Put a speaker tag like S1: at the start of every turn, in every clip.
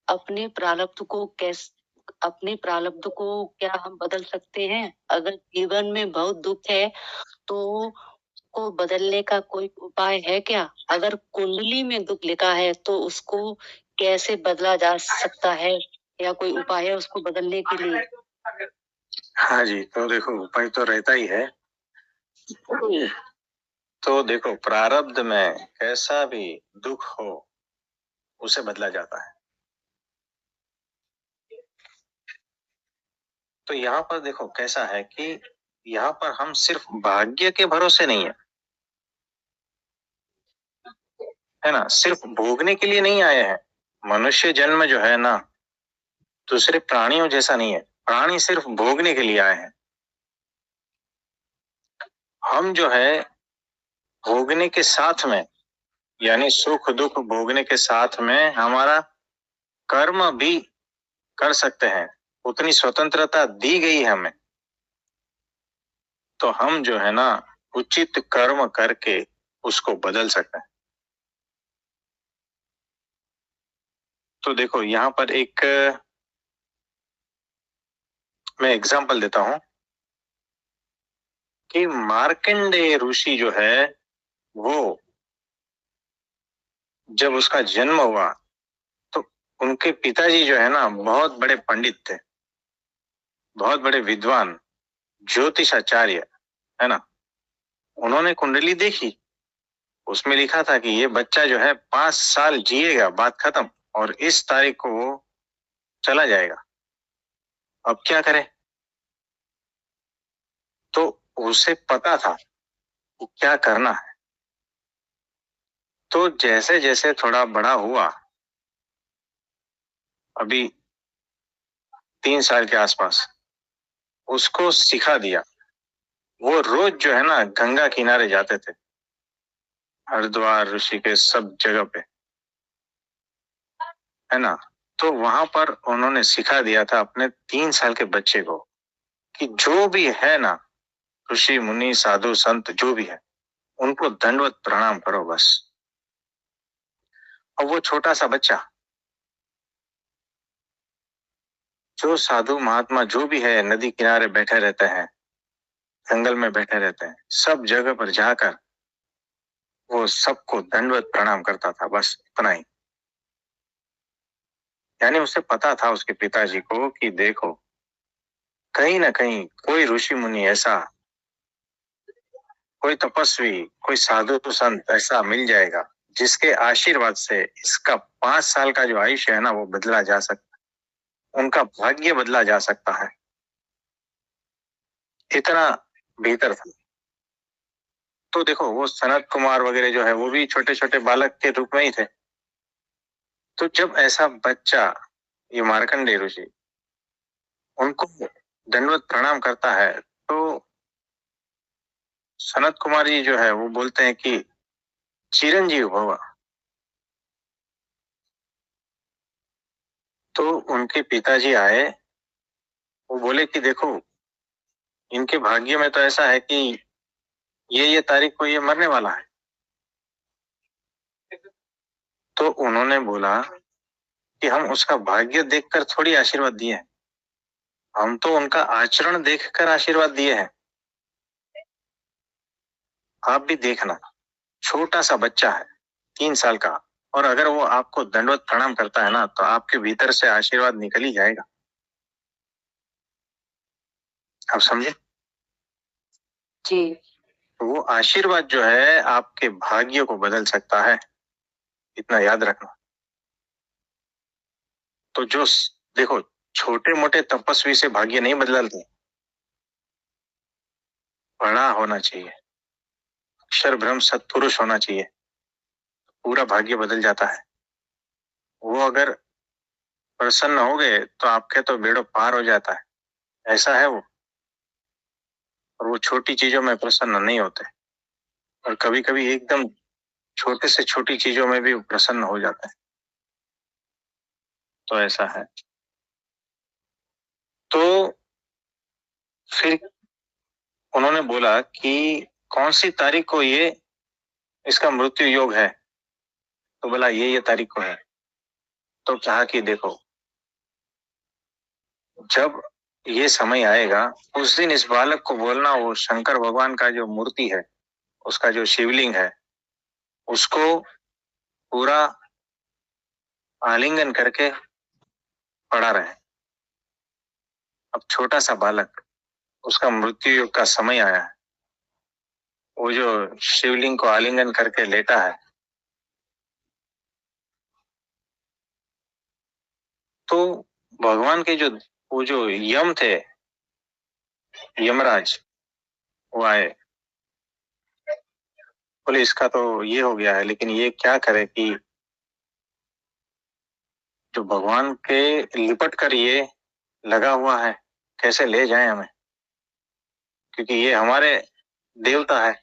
S1: अपने प्रारब्ध को क्या हम बदल सकते हैं? अगर जीवन में बहुत दुख है तो को बदलने का कोई उपाय है क्या? अगर कुंडली में दुख लिखा है तो उसको कैसे बदला जा सकता है, या कोई उपाय है उसको बदलने के लिए?
S2: हाँ जी, तो देखो उपाय तो रहता ही है। तो देखो प्रारब्ध में कैसा भी दुख हो उसे बदला जाता है। तो यहाँ पर देखो कैसा है कि यहाँ पर हम सिर्फ भाग्य के भरोसे नहीं है ना, सिर्फ भोगने के लिए नहीं आए हैं। मनुष्य जन्म जो है ना दूसरे प्राणियों जैसा नहीं है। प्राणी सिर्फ भोगने के लिए आए हैं। हम जो है भोगने के साथ में, यानी सुख दुख भोगने के साथ में हमारा कर्म भी कर सकते हैं। उतनी स्वतंत्रता दी गई है हमें। तो हम जो है ना उचित कर्म करके उसको बदल सकते हैं। तो देखो यहाँ पर एक मैं एग्जांपल देता हूं कि मार्कंडेय ऋषि जो है वो जब उसका जन्म हुआ तो उनके पिताजी जो है ना बहुत बड़े पंडित थे, बहुत बड़े विद्वान, ज्योतिषाचार्य है ना। उन्होंने कुंडली देखी, उसमें लिखा था कि ये बच्चा जो है 5 साल जिएगा, बात खत्म, और इस तारीख को वो चला जाएगा। अब क्या करे? तो उसे पता था कि क्या करना है। तो जैसे जैसे थोड़ा बड़ा हुआ, अभी 3 साल के आसपास, उसको सिखा दिया। वो रोज जो है ना गंगा किनारे जाते थे, हरिद्वार ऋषिकेश सब जगह पे, है ना। तो वहां पर उन्होंने सिखा दिया था अपने 3 साल के बच्चे को कि जो भी है ना, ऋषि मुनि साधु संत जो भी है, उनको दंडवत प्रणाम करो बस। और वो छोटा सा बच्चा, जो साधु महात्मा जो भी है, नदी किनारे बैठे रहते हैं, जंगल में बैठे रहते हैं, सब जगह पर जाकर वो सबको दंडवत प्रणाम करता था, बस इतना ही। यानी उसे पता था उसके पिताजी को कि देखो कहीं ना कहीं कोई ऋषि मुनि ऐसा, कोई तपस्वी, कोई साधु संत ऐसा मिल जाएगा जिसके आशीर्वाद से इसका 5 साल का जो आयुष्य है ना वो बदला जा सकता है, उनका भाग्य बदला जा सकता है। इतना भीतर था। तो देखो वो सनत कुमार वगैरह जो है वो भी छोटे छोटे बालक के रूप में ही थे। तो जब ऐसा बच्चा, ये मार्कंडेय ऋषि, उनको दंडवत प्रणाम करता है तो सनत कुमार जी जो है वो बोलते हैं कि चिरंजीव भव। तो उनके पिताजी आए, वो बोले कि देखो इनके भाग्य में तो ऐसा है कि ये तारीख को ये मरने वाला है। तो उन्होंने बोला कि हम उसका भाग्य देखकर थोड़ी आशीर्वाद दिए हैं, हम तो उनका आचरण देखकर आशीर्वाद दिए हैं। आप भी देखना, छोटा सा बच्चा है 3 साल का, और अगर वो आपको दंडवत प्रणाम करता है ना तो आपके भीतर से आशीर्वाद निकल ही जाएगा। आप समझे?
S1: जी।
S2: वो आशीर्वाद जो है आपके भाग्य को बदल सकता है, इतना याद रखना। तो जो देखो छोटे मोटे तपस्वी से भाग्य नहीं बदलते, बड़ा होना चाहिए, अक्षर ब्रह्म सत्पुरुष होना चाहिए, पूरा भाग्य बदल जाता है। वो अगर प्रसन्न हो गए तो आपके तो बेड़ो पार हो जाता है, ऐसा है वो। और वो छोटी चीजों में प्रसन्न नहीं होते, और कभी कभी एकदम छोटे से छोटी चीजों में भी प्रसन्न हो जाते हैं। तो ऐसा है। तो फिर उन्होंने बोला कि कौन सी तारीख को ये इसका मृत्यु योग है? तो बोला ये तारीख को है। तो कहा कि देखो, जब ये समय आएगा उस दिन इस बालक को बोलना, वो शंकर भगवान का जो मूर्ति है, उसका जो शिवलिंग है, उसको पूरा आलिंगन करके पड़ा रहे। अब छोटा सा बालक, उसका मृत्यु योग का समय आया है, वो जो शिवलिंग को आलिंगन करके लेटा है, तो भगवान के वो जो यम थे, यमराज, वो आए, बोले इसका तो ये हो गया है, लेकिन ये क्या करे कि जो भगवान के लिपट कर ये लगा हुआ है, कैसे ले जाएं हमें, क्योंकि ये हमारे देवता है।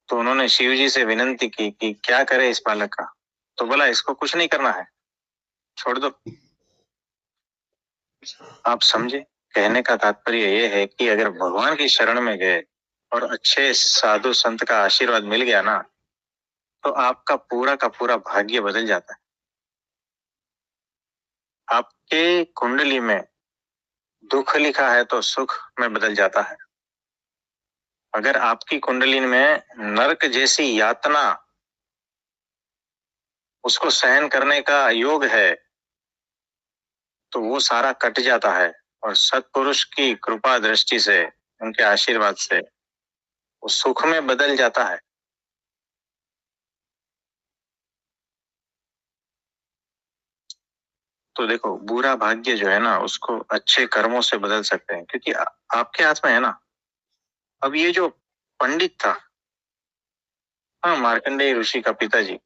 S2: तो उन्होंने शिव जी से विनती की कि क्या करे इस बालक का। तो बोला इसको कुछ नहीं करना है, छोड़ दो। आप समझे, कहने का तात्पर्य ये है कि अगर भगवान की शरण में गए और अच्छे साधु संत का आशीर्वाद मिल गया ना, तो आपका पूरा का पूरा भाग्य बदल जाता है। आपके कुंडली में दुख लिखा है तो सुख में बदल जाता है। अगर आपकी कुंडली में नरक जैसी यातना, उसको सहन करने का योग है, तो वो सारा कट जाता है और सत्पुरुष की कृपा दृष्टि से, उनके आशीर्वाद से वो सुख में बदल जाता है। तो देखो, बुरा भाग्य जो है ना, उसको अच्छे कर्मों से बदल सकते हैं, क्योंकि आपके हाथ में है ना। अब ये जो पंडित था, हाँ, मार्कंडेय ऋषि का पिताजी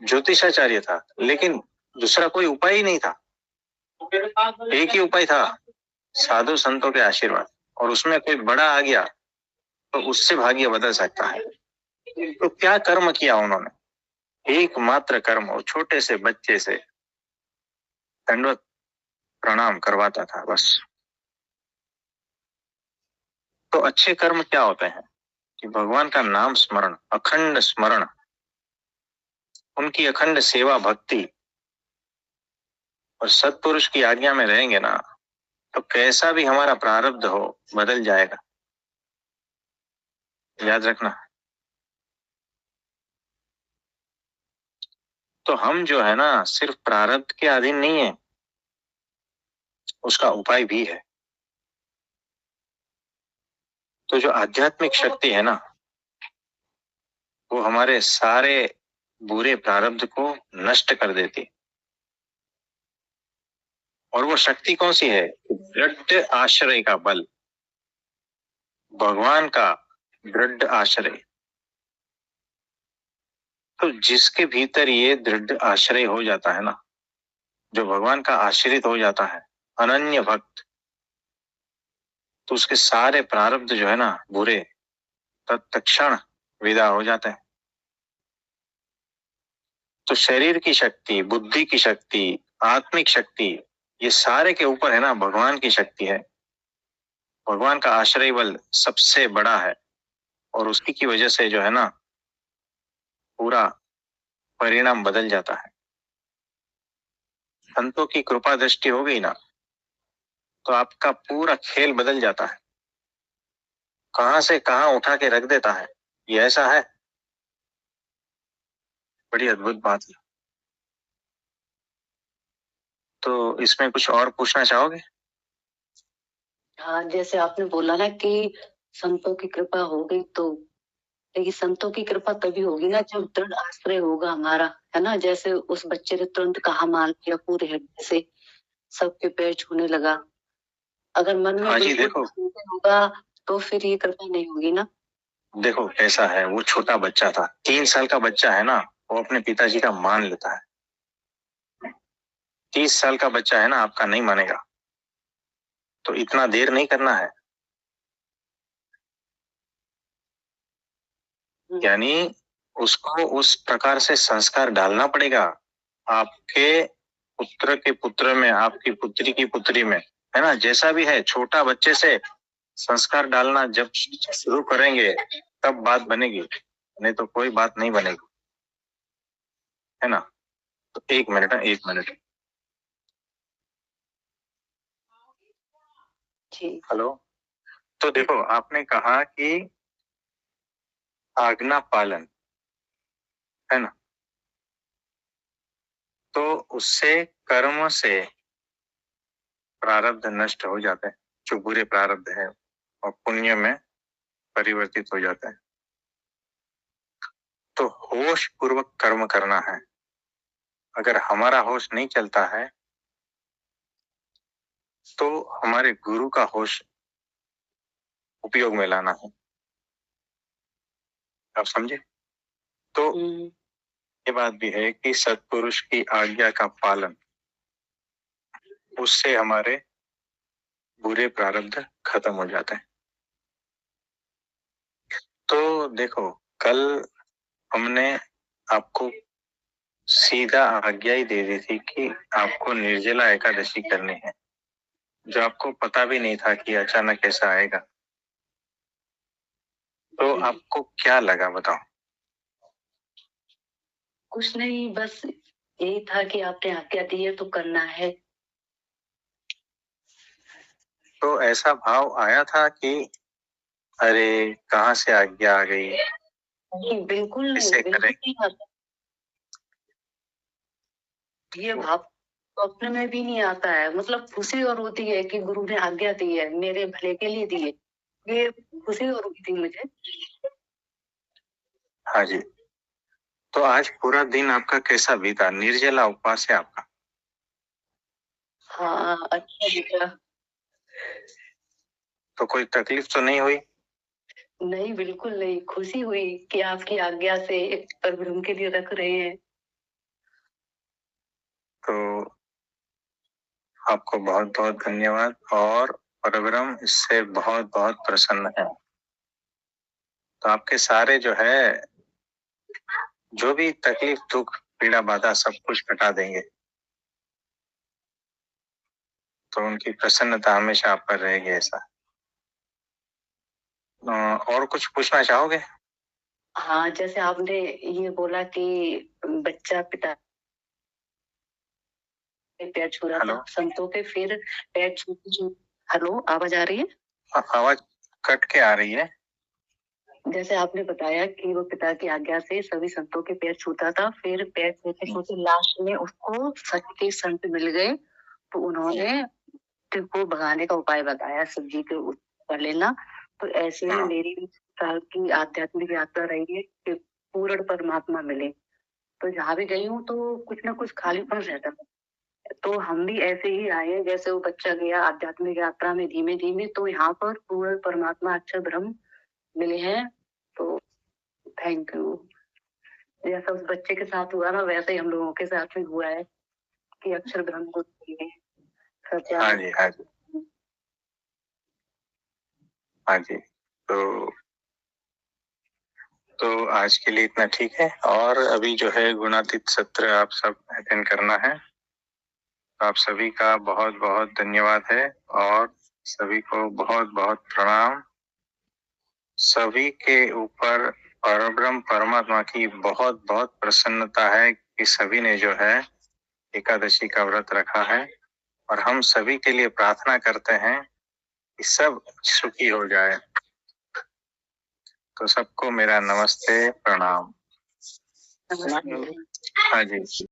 S2: ज्योतिषाचार्य था, लेकिन दूसरा कोई उपाय ही नहीं था। एक ही उपाय था, साधु संतों के आशीर्वाद, और उसमें कोई बड़ा आ गया तो उससे भाग्य बदल सकता है। तो क्या कर्म किया उन्होंने? एकमात्र कर्म, वो छोटे से बच्चे से दंडवत प्रणाम करवाता था, बस। तो अच्छे कर्म क्या होते हैं कि भगवान का नाम स्मरण, अखंड स्मरण, उनकी अखंड सेवा भक्ति, और सत्पुरुष की आज्ञा में रहेंगे ना, तो कैसा भी हमारा प्रारब्ध हो बदल जाएगा। याद रखना। तो हम जो है ना, सिर्फ प्रारब्ध के अधीन नहीं है, उसका उपाय भी है। तो जो आध्यात्मिक शक्ति है ना, वो हमारे सारे बुरे प्रारब्ध को नष्ट कर देती। और वो शक्ति कौन सी है? दृढ़ आश्रय का बल, भगवान का दृढ़ आश्रय। तो जिसके भीतर ये दृढ़ आश्रय हो जाता है ना, जो भगवान का आश्रित हो जाता है, अनन्य भक्त, तो उसके सारे प्रारब्ध जो है ना बुरे, तत्क्षण विदा हो जाते हैं। तो शरीर की शक्ति, बुद्धि की शक्ति, आत्मिक शक्ति, ये सारे के ऊपर है ना भगवान की शक्ति है। भगवान का आश्रय बल सबसे बड़ा है, और उसी की वजह से जो है ना पूरा परिणाम बदल जाता है। संतों की कृपा दृष्टि हो गई ना, तो आपका पूरा खेल बदल जाता है, कहां से कहां उठा के रख देता है। ये ऐसा है, बड़ी अद्भुत बात है। तो इसमें कुछ और पूछना चाहोगे?
S1: हाँ, जैसे आपने बोला ना कि संतों की कृपा हो गई, तो लेकिन संतों की कृपा तभी होगी ना जब दृढ़ आश्रय होगा हमारा, है ना। जैसे उस बच्चे ने तुरंत कहा, मान लिया पूरे हृदय से, सबके पैर छूने लगा। अगर मन में बिल्कुल होगा तो फिर ये कृपा नहीं होगी ना। देखो कैसा है, वो छोटा बच्चा था, 3 साल का बच्चा है ना, वो अपने पिताजी का मान लेता है। 30 साल का बच्चा है ना, आपका नहीं मानेगा। तो इतना देर नहीं करना है, यानी उसको उस प्रकार से संस्कार डालना पड़ेगा। आपके पुत्र के पुत्र में, आपकी पुत्री की पुत्री में, है ना, जैसा भी है, छोटा बच्चे से संस्कार डालना जब शुरू करेंगे तब बात बनेगी, नहीं तो कोई बात नहीं बनेगी, है ना।
S2: तो 1 मिनट, 1 मिनट। हेलो। तो देखो, आपने कहा कि आज्ञा पालन, है ना, तो उससे कर्म से प्रारब्ध नष्ट हो जाते हैं, जो बुरे प्रारब्ध है, और पुण्य में परिवर्तित हो जाता है। तो होश पूर्वक कर्म करना है। अगर हमारा होश नहीं चलता है तो हमारे गुरु का होश उपयोग में लाना है। आप समझे? तो ये बात भी है कि सत्पुरुष की आज्ञा का पालन, उससे हमारे बुरे प्रारब्ध खत्म हो जाते हैं। तो देखो, कल हमने आपको सीधा आज्ञा ही दे दी थी कि आपको निर्जला एकादशी करनी है, जो आपको पता भी नहीं था कि अचानक ऐसा आएगा। तो आपको क्या लगा, बताओ?
S1: कुछ नहीं, बस यही था कि आपने आज्ञा दी है तो करना है।
S2: तो ऐसा भाव आया था कि अरे कहाँ से आज्ञा आ गई,
S1: बिल्कुल
S2: इससे करें?
S1: नहीं आता। ये भाव स्वप्न में भी नहीं आता है। मतलब खुशी और होती है कि गुरु ने आज्ञा दी है, मेरे भले के लिए दी है, ये खुशी और हुई थी मुझे।
S2: हाँ जी। तो आज पूरा दिन आपका कैसा बीता? निर्जला उपवास है आपका?
S1: हाँ, अच्छा बीता।
S2: तो कोई तकलीफ तो नहीं हुई?
S1: नहीं, बिल्कुल नहीं। खुशी हुई कि आपकी आज्ञा से परब्रह्म के लिए रख रहे हैं।
S2: तो आपको बहुत बहुत धन्यवाद, और परब्रह्म इससे बहुत बहुत प्रसन्न है। तो आपके सारे जो है, जो भी तकलीफ, दुख, पीड़ा, बाधा, सब कुछ हटा देंगे। तो उनकी प्रसन्नता हमेशा आप पर रहेगी। ऐसा और कुछ पूछना चाहोगे?
S1: हाँ, जैसे आपने ये बोला कि बच्चा पिता के पैर छू रहा था, संतों के फिर पैर छू। हेलो, आवाज आ रही है?
S2: आवाज कट के आ रही है।
S1: जैसे आपने बताया कि वो पिता की आज्ञा से सभी संतों के पैर छूता था, फिर पैर छूते छूते लास्ट में उसको सच्चे संत मिल गए, तो उन्होंने को भगाने का उपाय बताया, शिव जी के ऊपर लेना। तो ऐसे ही मेरी भी साल की आध्यात्मिक यात्रा रही है कि पूर्ण परमात्मा मिले। तो जहाँ भी गई हूँ तो कुछ ना कुछ खालीपन रहता है। तो हम भी ऐसे ही आए, जैसे वो बच्चा गया आध्यात्मिक यात्रा में धीमे धीमे, तो यहाँ पर पूर्ण परमात्मा अक्षर ब्रह्म मिले हैं। तो थैंक यू। जैसा उस बच्चे के साथ हुआ ना, वैसे ही हम लोगों के साथ भी हुआ है कि अक्षर ब्रह्म को मिले। हाँ जी, हाँ जी, हाँ जी। तो आज के लिए इतना ठीक है, और अभी जो है गुणातीत सत्र आप सब अटेंड करना है। आप सभी का बहुत बहुत धन्यवाद है, और सभी को बहुत बहुत प्रणाम। सभी के ऊपर परब्रह्म परमात्मा की बहुत बहुत प्रसन्नता है कि सभी ने जो है एकादशी का व्रत रखा है, और हम सभी के लिए प्रार्थना करते हैं कि सब सुखी हो जाए। तो सबको मेरा नमस्ते, प्रणाम। हाँ जी।